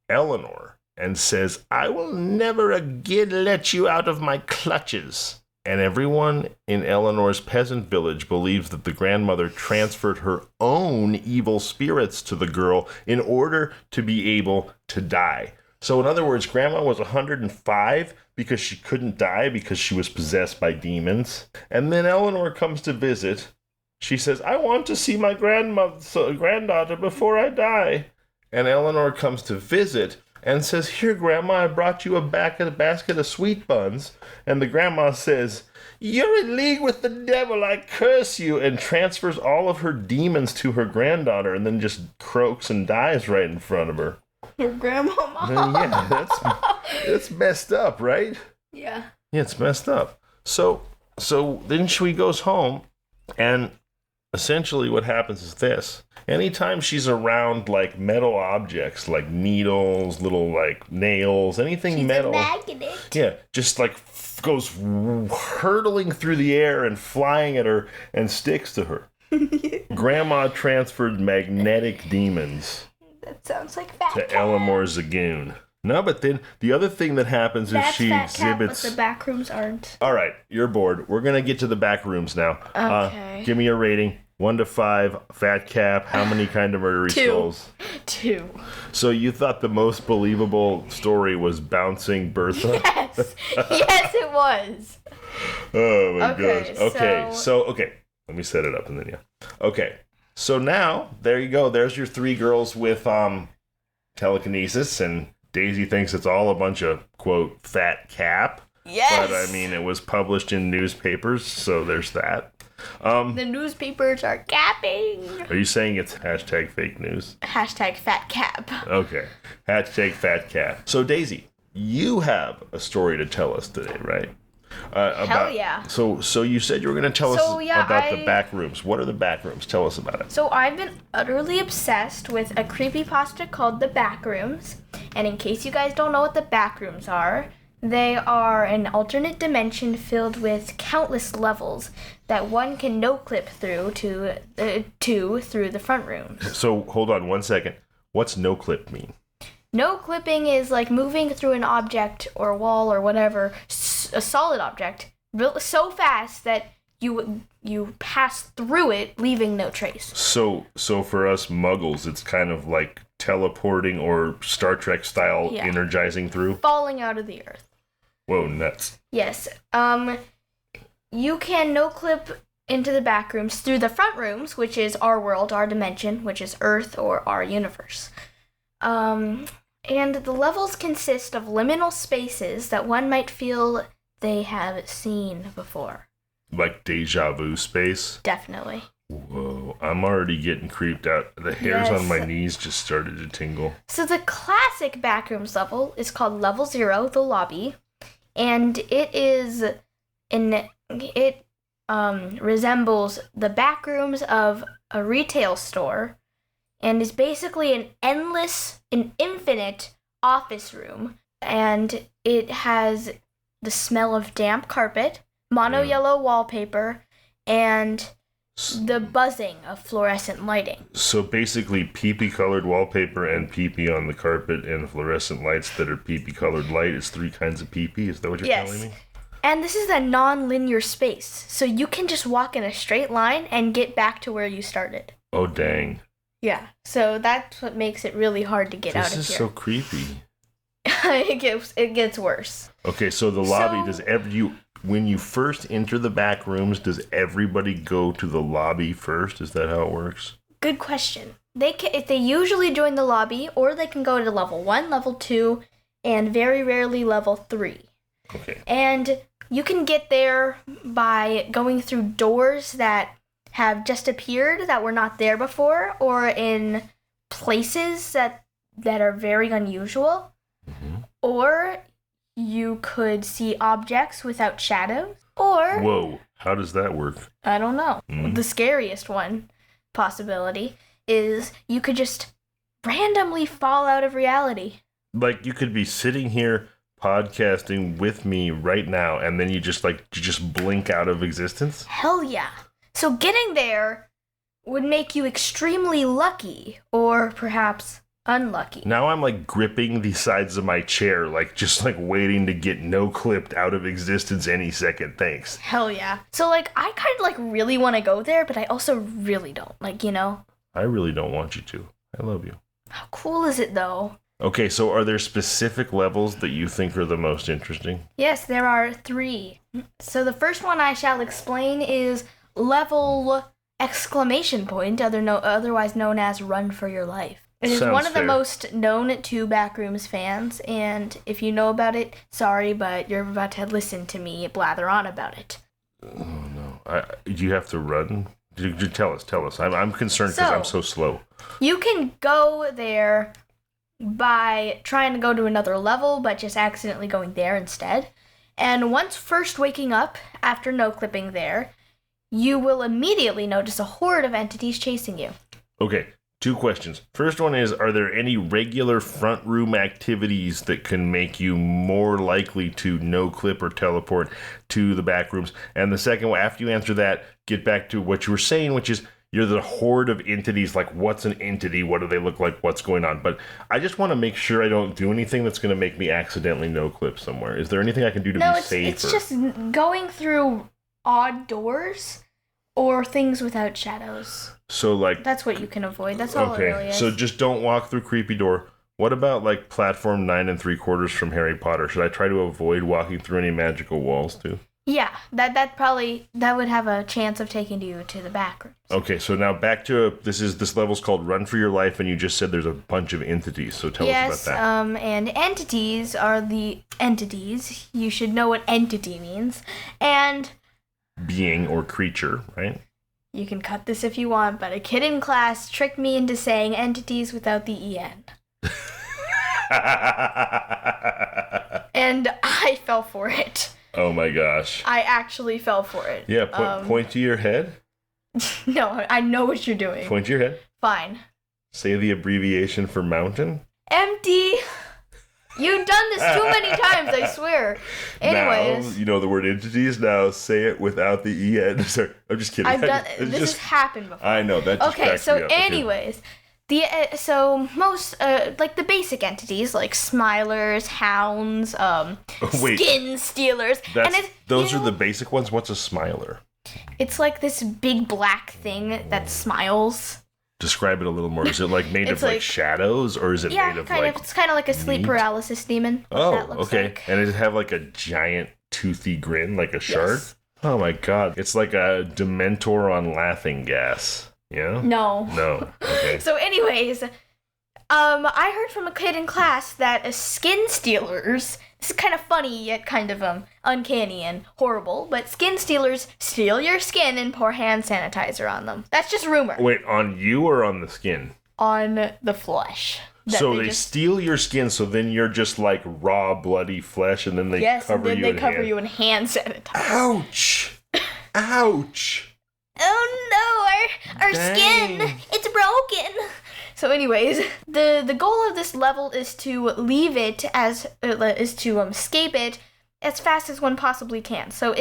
Eleanor and says, "I will never again let you out of my clutches." And everyone in Eleanor's peasant village believes that the grandmother transferred her own evil spirits to the girl in order to be able to die. So in other words, grandma was 105 because she couldn't die because she was possessed by demons. And then Eleanor comes to visit. She says, "I want to see my granddaughter before I die." And Eleanor comes to visit and says, "Here, Grandma, I brought you a basket of sweet buns." And the grandma says, "You're in league with the devil, I curse you," and transfers all of her demons to her granddaughter and then just croaks and dies right in front of her. Your grandmama. Yeah, that's messed up, right? Yeah. Yeah, it's messed up. So then she goes home, and essentially what happens is this. Anytime she's around like metal objects, like needles, little like nails, anything She's metal. a magnet. Yeah, just like goes hurtling through the air and flying at her and sticks to her. Grandma transferred magnetic demons That sounds like fat to Eleanor Zigun. No, but then the other thing that happens is she exhibits... But the Backrooms aren't. All right, you're bored. We're going to get to the Backrooms now. Okay. Give me a rating. 1 to 5, fat cap, how many Kinda Murdery 2. skulls? 2. So you thought the most believable story was Bouncing Bertha? Yes. Yes, it was. Oh my Okay, gosh. Okay, so let me set it up and then yeah. Okay. So now, there you go. There's your 3 girls with telekinesis, and Daisy thinks it's all a bunch of, quote, fat cap. Yes. But I mean, it was published in newspapers, so there's that. The newspapers are capping. Are you saying it's hashtag fake news? Hashtag fat cap. Okay. Hashtag fat cap. So Daisy, you have a story to tell us today, right? Hell yeah. So you said you were going to tell us about the Backrooms. What are the Backrooms? Tell us about it. So I've been utterly obsessed with a creepypasta called The Backrooms. And in case you guys don't know what the Backrooms are, they are an alternate dimension filled with countless levels that one can no-clip through through the front rooms. So hold on 1 second. What's no clip mean? No clipping is like moving through an object or wall or whatever, a solid object, so fast that you pass through it, leaving no trace. So for us muggles, it's kind of like teleporting or Star Trek style energizing through? Falling out of the earth. Whoa, nuts. Yes. You can no-clip into the Backrooms through the front rooms, which is our world, our dimension, which is Earth or our universe. And the levels consist of liminal spaces that one might feel they have seen before. Like deja vu space? Definitely. Whoa, I'm already getting creeped out. The hairs on my knees just started to tingle. So the classic Backrooms level is called Level 0, the lobby, and it resembles the Backrooms of a retail store, and is basically an infinite office room, and it has the smell of damp carpet, mono yellow wallpaper, and the buzzing of fluorescent lighting. So basically pee-pee colored wallpaper and pee-pee on the carpet and fluorescent lights that are pee-pee colored light is 3 kinds of pee-pee? Is that what you're telling me? And this is a non-linear space, so you can just walk in a straight line and get back to where you started. Oh, dang. Yeah, so that's what makes it really hard to get out of here. This is so creepy. it gets worse. Okay, so the lobby, when you first enter the back rooms, does everybody go to the lobby first? Is that how it works? Good question. If they usually join the lobby, or they can go to level 1, level 2, and very rarely level 3. Okay. And you can get there by going through doors that have just appeared that were not there before, or in places that are very unusual. Mm-hmm. Or you could see objects without shadows. Or... Whoa, how does that work? I don't know. Mm-hmm. The scariest possibility is you could just randomly fall out of reality. Like, you could be sitting here podcasting with me right now, and then you just blink out of existence? Hell yeah. So getting there would make you extremely lucky, or perhaps unlucky. Now I'm like gripping the sides of my chair, just waiting to get no-clipped out of existence any second, thanks. Hell yeah. So I kind of really want to go there, but I also really don't, I really don't want you to. I love you. How cool is it though? Okay, so are there specific levels that you think are the most interesting? Yes, there are 3. So the first one I shall explain is level ! Otherwise known as Run for Your Life. It is one of the most known to Backrooms fans, and if you know about it, sorry, but you're about to listen to me blather on about it. Oh no. Do you have to run? Tell us. I'm concerned because I'm so slow. You can go there by trying to go to another level, but just accidentally going there instead. And once first waking up, after no-clipping there, you will immediately notice a horde of entities chasing you. Okay, 2 questions. First one is, are there any regular front room activities that can make you more likely to no-clip or teleport to the back rooms? And the second one, after you answer that, get back to what you were saying, which is, you're the horde of entities. What's an entity? What do they look like? What's going on? But I just want to make sure I don't do anything that's going to make me accidentally no-clip somewhere. Is there anything I can do to be safe? No, it's just going through odd doors or things without shadows. So that's what you can avoid. That's all it really is. So just don't walk through creepy door. What about platform 9 3/4 from Harry Potter? Should I try to avoid walking through any magical walls too? Yeah, that would have a chance of taking you to the back rooms. Okay, so now back to this level's called Run for Your Life, and you just said there's a bunch of entities, so tell us about that. And entities are the entities. You should know what entity means. And being or creature, right? You can cut this if you want, but a kid in class tricked me into saying entities without the EN. And I fell for it. Oh my gosh. I actually fell for it. Yeah, point to your head. No, I know what you're doing. Point to your head. Fine. Say the abbreviation for mountain. Empty. You've done this too many times, I swear. Anyways. Now, you know the word entities. Now say it without the EN. Sorry, I'm just kidding. This has happened before. I know, that just cracks me up. Anyways. Most the basic entities like smilers, hounds, skin stealers. Those are the basic ones. What's a smiler? It's this big black thing that smiles. Describe it a little more. Is it made of shadows, or is it made of kind of? It's kind of like a sleep paralysis demon. Oh, okay. And does it have a giant toothy grin, like a shark? Yes. Oh my god! It's like a Dementor on laughing gas. Yeah? No. Okay. So anyways, I heard from a kid in class that skin stealers, this is kind of funny yet kind of uncanny and horrible, but skin stealers steal your skin and pour hand sanitizer on them. That's just rumor. Wait, on you or on the skin? On the flesh. So they steal your skin, so then you're just raw, bloody flesh, and then they cover you in hand sanitizer. Ouch! Ouch! Oh no, our skin, it's broken. So anyways, the goal of this level is to leave it escape it as fast as one possibly can. So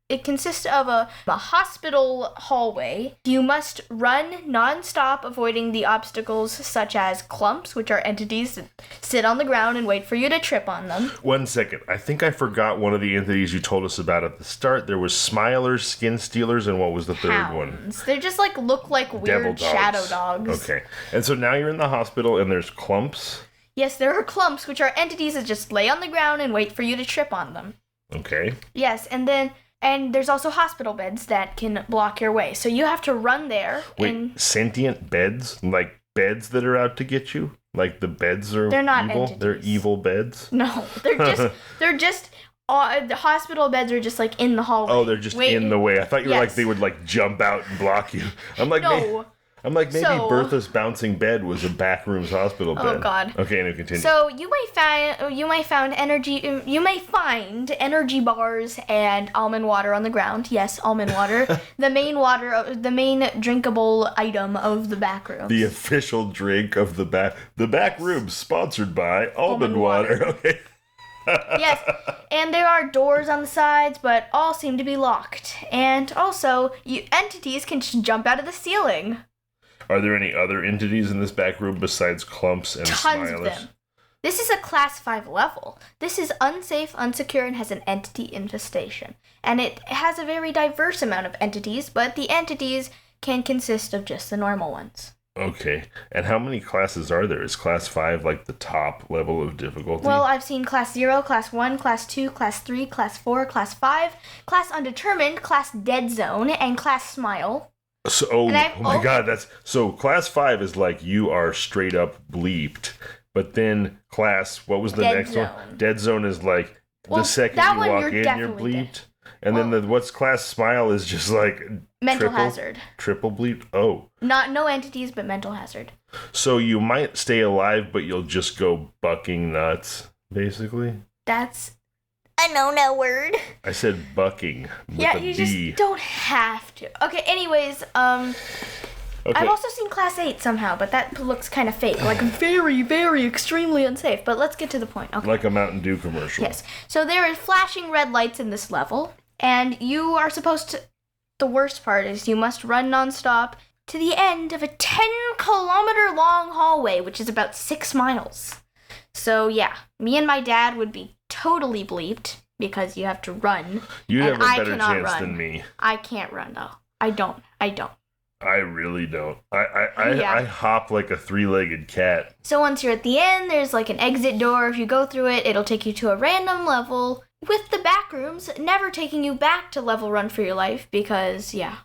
it consists of a hospital hallway. You must run non-stop, avoiding the obstacles such as clumps, which are entities that sit on the ground and wait for you to trip on them. 1 second. I think I forgot one of the entities you told us about at the start. There was smilers, skin stealers, and what was the third one? They're just look like weird shadow dogs. Okay. And so now you're in the hospital and there's clumps. Yes, there are clumps, which are entities that just lay on the ground and wait for you to trip on them. Okay. Yes, and there's also hospital beds that can block your way. So you have to run there. Wait, sentient beds? Like beds that are out to get you? Like the beds are They're not evil? entities. They're evil beds? No, they're just the hospital beds are just like in the hallway. Oh, they're just in the way. I thought you were like they would like jump out and block you. I'm like, no. maybe So- Bertha's bouncing bed was a Backrooms hospital bed. Oh, God. Okay, now continue. So you may find energy bars and almond water on the ground. Yes, almond water. the main drinkable item of the Backrooms. The official drink of the Backrooms, sponsored by almond water. Okay. Yes, and there are doors on the sides, but all seem to be locked. And also, entities can just jump out of the ceiling. Are there any other entities in this back room besides clumps and Tons smilers? of them. This is a class 5 level. This is unsafe, unsecure, and has an entity infestation. And it has a very diverse amount of entities, but the entities can consist of just the normal ones. Okay. And how many classes are there? Is class 5 like the top level of difficulty? Well, I've seen class 0, class 1, class 2, class 3, class 4, class 5, class undetermined, class dead zone, and class smile. So, oh my God, so class 5 is like you are straight up bleeped. But then class, what was the next zone. one? Dead zone is like the second that you one walk you're in, you're definitely bleeped. dead. And then what's class smile is just like Mental hazard. Triple bleeped? Oh. No entities, but mental hazard. So you might stay alive, but you'll just go bucking nuts, basically? That's A no word. I said bucking with yeah, a you B. just don't have to. Okay, anyways, Okay. I've also seen class 8 somehow, but that looks kind of fake, like very, very extremely unsafe. But let's get to the point. Okay. Like a Mountain Dew commercial. Yes. So there are flashing red lights in this level, and you are supposed to. The worst part is you must run nonstop to the end of a 10-kilometer long hallway, which is about 6 miles. So yeah, me and my dad would be totally bleeped because you have to run. You have and a I better cannot chance run. than me. I can't run though. I don't. I really don't. Yeah. I hop like a 3-legged cat. So once you're at the end, there's like an exit door. If you go through it, it'll take you to a random level with the Backrooms never taking you back to level Run for Your Life because, yeah.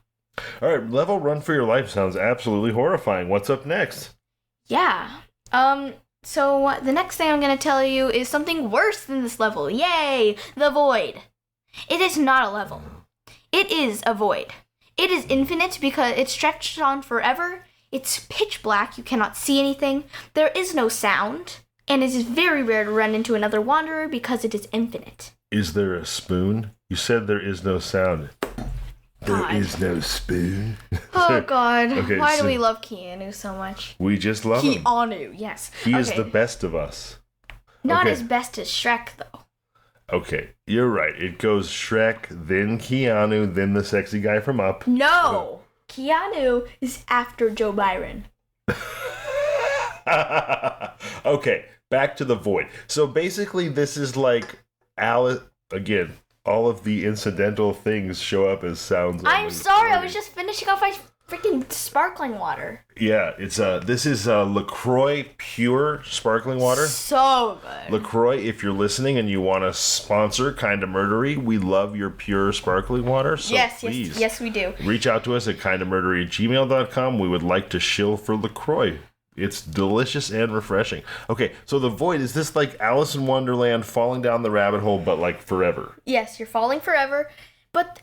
All right, level Run for Your Life sounds absolutely horrifying. What's up next? Yeah. So the next thing I'm going to tell you is something worse than this level. Yay! The Void. It is not a level. It is a void. It is infinite because it's stretched on forever. It's pitch black. You cannot see anything. There is no sound. And it is very rare to run into another wanderer because it is infinite. Is there a spoon? You said there is no sound. God. There is no spoon. Oh, God. Okay, Why so do we love Keanu so much? we just love him. Keanu, yes. He is Okay. the best of us. Not Okay. as best as Shrek, though. Okay, you're right. It goes Shrek, then Keanu, then the sexy guy from Up. No! Keanu is after Joe Byron. Okay, back to the void. So basically, this is like Alice again. All of the incidental things show up as sounds. on I'm the sorry, I recording. was just finishing off my freaking sparkling water. Yeah, it's this is LaCroix Pure Sparkling Water. So good. LaCroix, if you're listening and you want to sponsor Kinda Murdery, we love your pure sparkling water. So please, yes, we do. reach out to us at kindamurdery@gmail.com. We would like to shill for LaCroix. It's delicious and refreshing. Okay, so the void, is this like Alice in Wonderland falling down the rabbit hole, but like forever? Yes, you're falling forever, but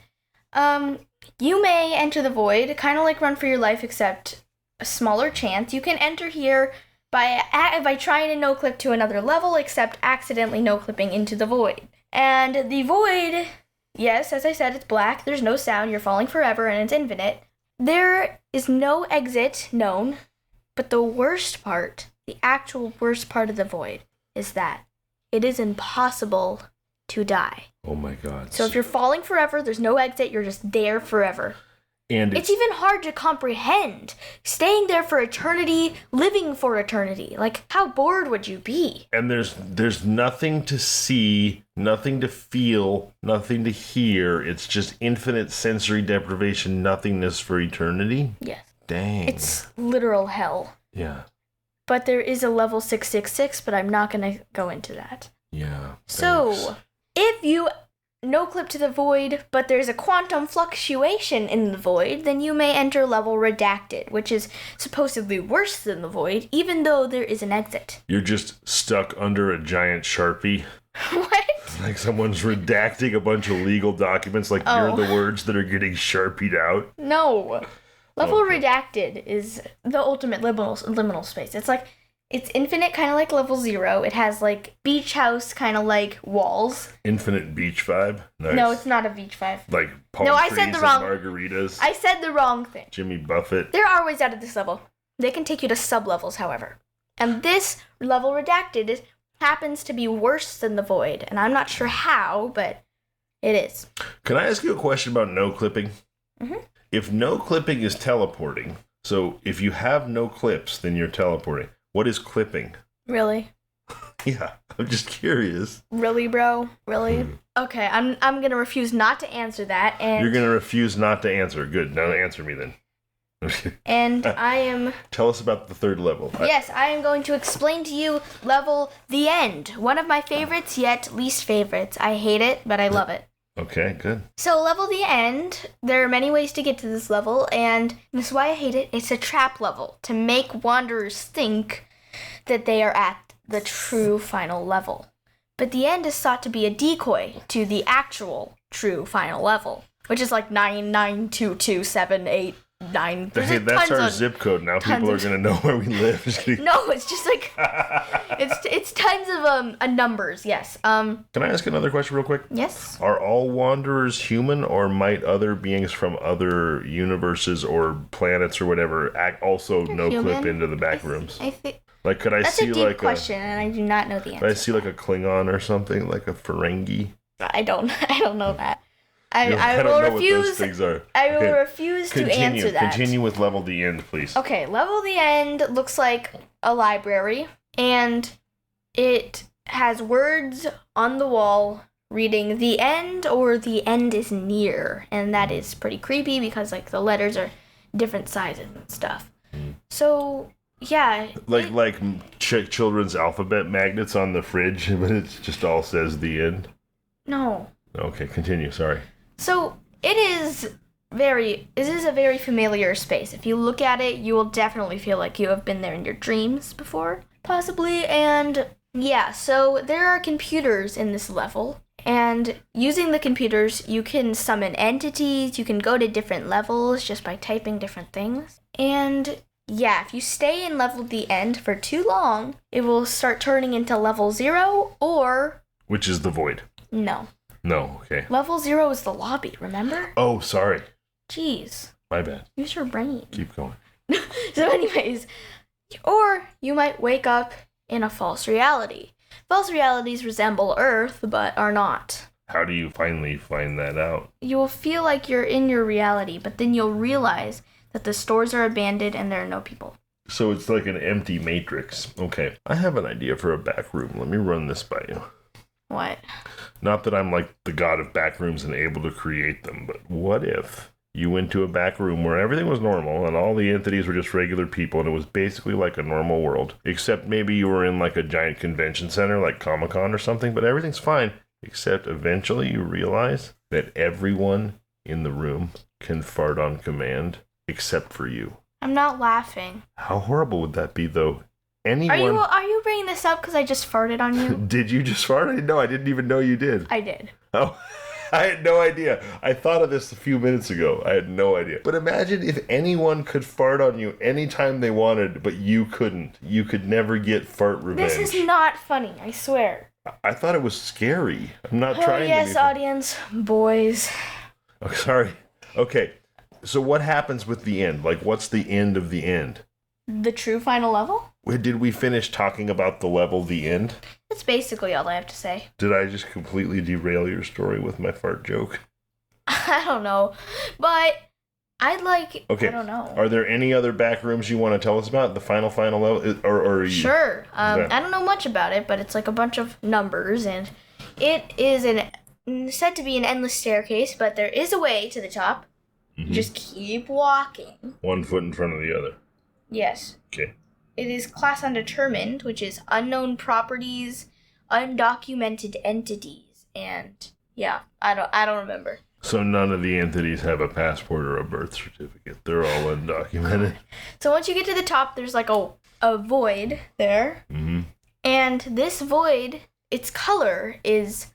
you may enter the void, kind of like Run for Your Life, except a smaller chance. You can enter here by trying to no-clip to another level, except accidentally no-clipping into the void. And the void, yes, as I said, it's black, there's no sound, you're falling forever, and it's infinite. There is no exit known, but the worst part, the actual worst part of the void, is that it is impossible to die. Oh my god. So if you're falling forever, there's no exit, you're just there forever. and It's even hard to comprehend. Staying there for eternity, living for eternity. Like, how bored would you be? and there's nothing to see, nothing to feel, nothing to hear. It's just infinite sensory deprivation, nothingness for eternity. Yes. Dang. It's literal hell. Yeah. but there is a level 666, but I'm not going to go into that. Yeah. So, if you no-clip to the void, but there's a quantum fluctuation in the void, then you may enter level redacted, which is supposedly worse than the void, even though there is an exit. You're just stuck under a giant Sharpie. What? Like someone's redacting a bunch of legal documents, like you're the words that are getting Sharpied out. No. Level redacted is the ultimate liminal space. It's infinite, kind of like level 0. It has, like, beach house, kind of like walls. Infinite beach vibe? Nice. No, it's not a beach vibe. Like palm trees and margaritas? I said the wrong thing. Jimmy Buffett? There are ways out of this level. They can take you to sub-levels, however. And this level redacted happens to be worse than the void. And I'm not sure how, but it is. Can I ask you a question about no clipping? Mm-hmm. If no clipping is teleporting, so if you have no clips, then you're teleporting. What is clipping? Really? Yeah, I'm just curious. Really, bro? Really? Okay, I'm gonna refuse not to answer that, and... You're gonna refuse not to answer. Good, now answer me then. And I am... Tell us about the third level. Yes, I am going to explain to you level The End. One of my favorites, yet least favorites. I hate it, but I love it. Okay, good. So level The End, there are many ways to get to this level, and this is why I hate it. It's a trap level to make wanderers think that they are at the true final level. But the end is thought to be a decoy to the actual true final level, which is like 9922789. Hey, that's our zip code. Now people are going to know where we live. No, it's just like it's tons of numbers. Yes. Can I ask another question real quick? Yes. Are all wanderers human, or might other beings from other universes or planets or whatever also no clip into the Backrooms? I think like, could I that's see a deep like question, and I do not know the answer. Could I see like a Klingon or something, like a Ferengi? I don't know that. I don't will know refuse. what those things are. I will refuse to answer that. Continue with level The End, please. Okay, level The End looks like a library, and it has words on the wall reading "The End" or "The End is near," and that is pretty creepy because like the letters are different sizes and stuff. So yeah, like children's alphabet magnets on the fridge, but it just all says "The End." No. Okay, continue. Sorry. So it is a very familiar space. If you look at it, you will definitely feel like you have been there in your dreams before, possibly. And yeah, so there are computers in this level, and using the computers, you can summon entities, you can go to different levels just by typing different things. And yeah, if you stay in level The End for too long, it will start turning into level 0 or... Which is the void. No. No, okay. Level 0 is the lobby, remember? Oh, sorry. Jeez. My bad. Use your brain. Keep going. So anyways, or you might wake up in a false reality. False realities resemble Earth, but are not. How do you finally find that out? You will feel like you're in your reality, but then you'll realize that the stores are abandoned and there are no people. So it's like an empty matrix. Okay. I have an idea for a back room. Let me run this by you. What? Not that I'm like the god of backrooms and able to create them, but what if you went to a back room where everything was normal and all the entities were just regular people and it was basically like a normal world, except maybe you were in like a giant convention center like Comic-Con or something, but everything's fine, except eventually you realize that everyone in the room can fart on command except for you. I'm not laughing. How horrible would that be, though? Anyone... Are you bringing this up because I just farted on you? Did you just fart? No, I didn't even know you did. I did. Oh, I had no idea. I thought of this a few minutes ago. I had no idea. But imagine if anyone could fart on you anytime they wanted, but you couldn't. You could never get fart revenge. This is not funny, I swear. I thought it was scary. I'm not trying to yes, be... audience, boys. Oh, sorry. Okay, so what happens with the end? Like, what's the end of the end? The true final level? Did we finish talking about the level, the end? That's basically all I have to say. Did I just completely derail your story with my fart joke? I don't know, but I'd like... Okay. I don't know. Are there any other back rooms you want to tell us about? The final level? Or you... Sure. I don't know much about it, but it's like a bunch of numbers, and it is said to be an endless staircase, but there is a way to the top. Mm-hmm. Just keep walking. 1 foot in front of the other. Yes. Okay. it is class undetermined, which is unknown properties, undocumented entities, and yeah, I don't remember. So none of the entities have a passport or a birth certificate. They're all undocumented. So once you get to the top, there's like a void there. Mm-hmm. And this void, its color is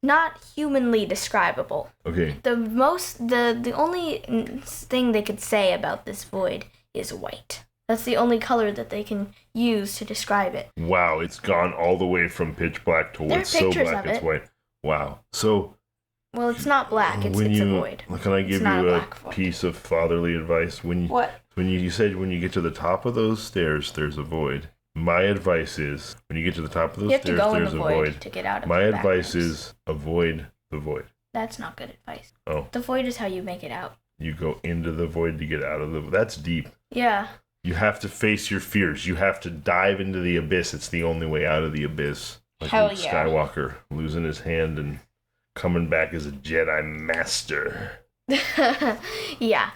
not humanly describable. Okay. The only thing they could say about this void is white. That's the only color that they can use to describe it. Wow, it's gone all the way from pitch black to it's so black it's white. Wow. So... Well, it's not black. It's a void. Can I give you a piece of fatherly advice? What? When you said when you get to the top of those stairs, there's a void. My advice is when you get to the top of those stairs, there's a void. To get out of My advice is avoid the void. That's not good advice. Oh. The void is how you make it out. You go into the void to get out of the... That's deep. Yeah. You have to face your fears. You have to dive into the abyss. It's the only way out of the abyss. Like Hell Luke yeah. Skywalker losing his hand and coming back as a Jedi Master. Yeah.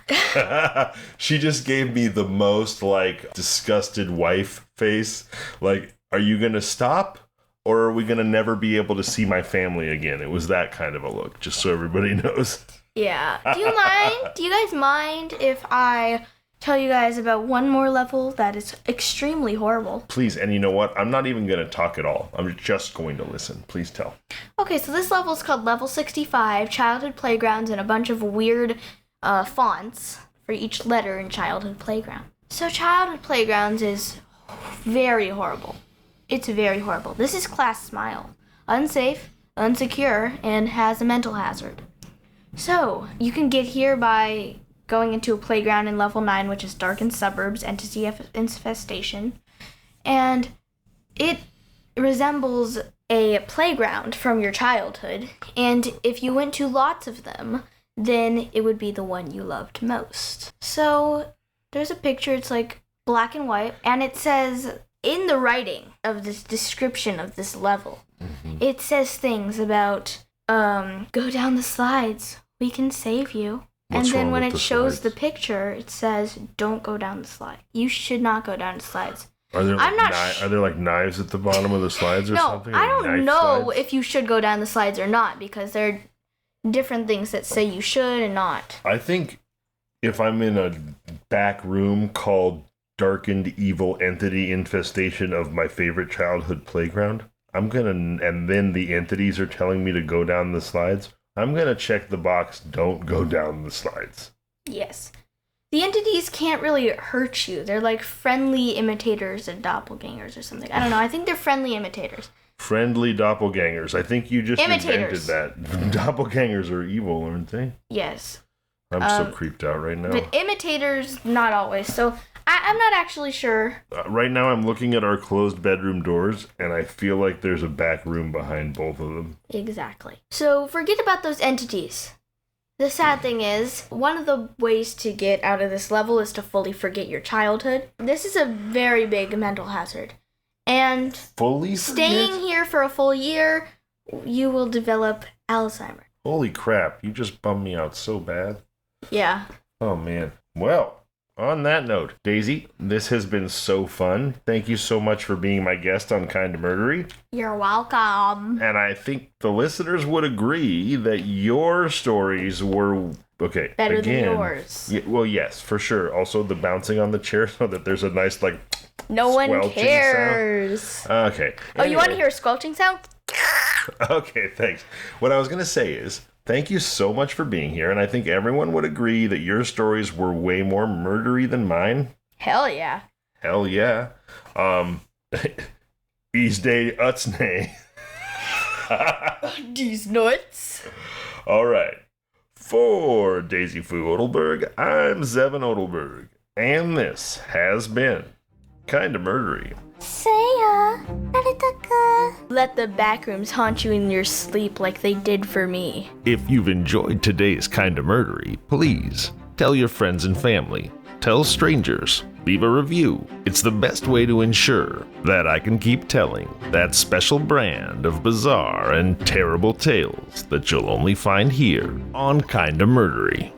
She just gave me the most, like, disgusted wife face. Like, are you going to stop? Or are we going to never be able to see my family again? It was that kind of a look, just so everybody knows. Yeah. Do you guys mind if I tell you guys about one more level that is extremely horrible? Please, and you know what? I'm not even going to talk at all. I'm just going to listen. Please tell. Okay, so this level is called Level 65, Childhood Playgrounds, and a bunch of weird fonts for each letter in Childhood Playground. So Childhood Playgrounds is very horrible. It's very horrible. This is Class Smile. Unsafe, unsecure, and has a mental hazard. So, you can get here by going into a playground in Level 9, which is Darkened Suburbs, Entity Infestation. And it resembles a playground from your childhood. And if you went to lots of them, then it would be the one you loved most. So, there's a picture, it's like black and white, and it says... In the writing of this description of this level, it says things about, go down the slides, we can save you. What's and then when it shows slides? the picture, it says, don't go down the slide. You should not go down the slides. Are there are there like knives at the bottom of the slides or something? No, I don't know slides? if you should go down the slides or not, because there are different things that say you should and not. I think if I'm in a back room called Darkened Evil Entity Infestation of my favorite childhood playground, and then the entities are telling me to go down the slides, I'm gonna check the box, don't go down the slides. Yes. The entities can't really hurt you. They're like friendly imitators of doppelgangers or something. I don't know. I think they're friendly imitators. Friendly doppelgangers. I think you just Imitators. invented that. Doppelgangers are evil, aren't they? Yes. I'm so creeped out right now. But imitators, not always. So I'm not actually sure. Right now I'm looking at our closed bedroom doors, and I feel like there's a back room behind both of them. Exactly. So forget about those entities. The sad thing is, one of the ways to get out of this level is to fully forget your childhood. This is a very big mental hazard. And staying here for a full year, you will develop Alzheimer's. Holy crap, you just bummed me out so bad. Yeah. Oh man. Well, on that note, Daisy, this has been so fun. Thank you so much for being my guest on Kinda Murdery. You're welcome. And I think the listeners would agree that your stories were, better than yours. Yeah, well, yes, for sure. Also, the bouncing on the chair so that there's a nice, like, no one cares. Sound. Okay. Oh, you want to hear a squelching sound? Okay, thanks. What I was going to say is, thank you so much for being here, and I think everyone would agree that your stories were way more murdery than mine. Hell yeah. Hell yeah. These day utsnay. These nuts. All right. For Daisy Foo Odelberg, I'm Zevon Odelberg, and this has been Kinda Murdery. Saya, aritaka. Let the backrooms haunt you in your sleep like they did for me. If you've enjoyed today's Kinda Murdery, please tell your friends and family. Tell strangers. Leave a review. It's the best way to ensure that I can keep telling that special brand of bizarre and terrible tales that you'll only find here on Kinda Murdery.